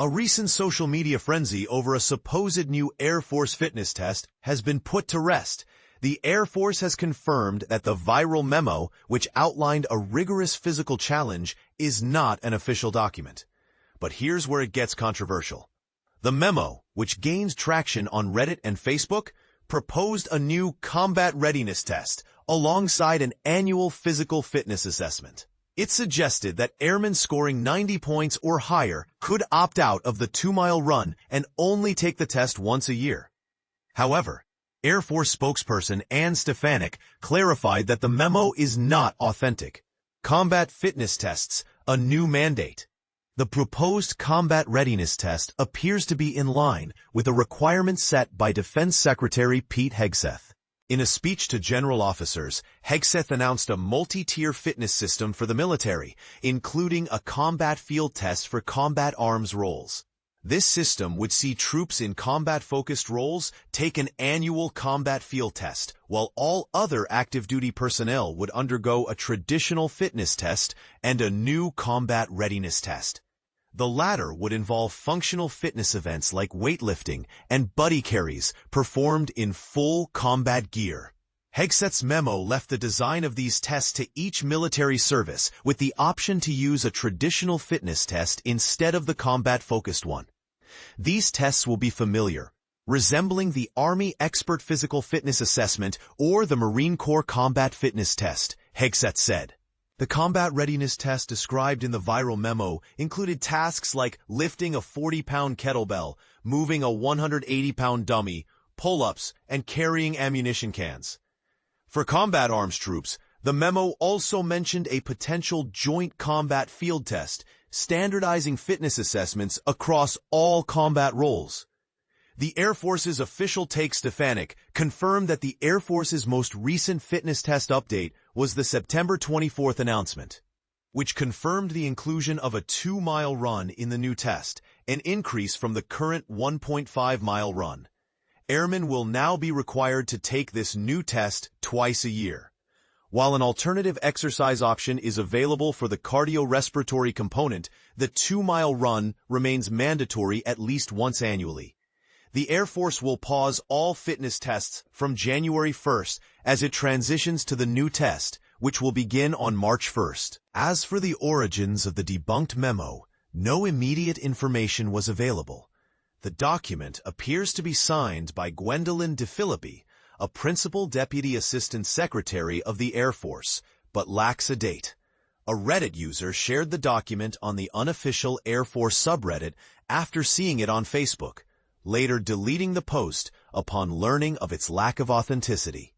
A recent social media frenzy over a supposed new Air Force fitness test has been put to rest. The Air Force has confirmed that the viral memo, which outlined a rigorous physical challenge, is not an official document. But here's where it gets controversial. The memo, which gained traction on Reddit and Facebook, proposed a new combat readiness test alongside an annual physical fitness assessment. It suggested that airmen scoring 90 points or higher could opt out of the 2-mile run and only take the test once a year. However, Air Force spokesperson Ann Stefanik clarified that the memo is not authentic. Combat fitness tests, a new mandate. The proposed combat readiness test appears to be in line with a requirement set by Defense Secretary Pete Hegseth. In a speech to general officers, Hegseth announced a multi-tier fitness system for the military, including a combat field test for combat arms roles. This system would see troops in combat-focused roles take an annual combat field test, while all other active duty personnel would undergo a traditional fitness test and a new combat readiness test. The latter would involve functional fitness events like weightlifting and buddy carries performed in full combat gear. Hegseth's memo left the design of these tests to each military service with the option to use a traditional fitness test instead of the combat-focused one. These tests will be familiar, resembling the Army Expert Physical Fitness Assessment or the Marine Corps Combat Fitness Test, Hegseth said. The combat readiness test described in the viral memo included tasks like lifting a 40-pound kettlebell, moving a 180-pound dummy, pull-ups, and carrying ammunition cans. For combat arms troops, the memo also mentioned a potential joint combat field test, standardizing fitness assessments across all combat roles. The Air Force's official take Stefanik confirmed that the Air Force's most recent fitness test update was the September 24th announcement, which confirmed the inclusion of a 2-mile run in the new test, an increase from the current 1.5-mile run. Airmen will now be required to take this new test twice a year. While an alternative exercise option is available for the cardiorespiratory component, the 2-mile run remains mandatory at least once annually. The Air Force will pause all fitness tests from January 1st as it transitions to the new test, which will begin on March 1st. As for the origins of the debunked memo, no immediate information was available. The document appears to be signed by Gwendolyn DeFilippi, a Principal Deputy Assistant Secretary of the Air Force, but lacks a date. A Reddit user shared the document on the unofficial Air Force subreddit after seeing it on Facebook, later deleting the post upon learning of its lack of authenticity.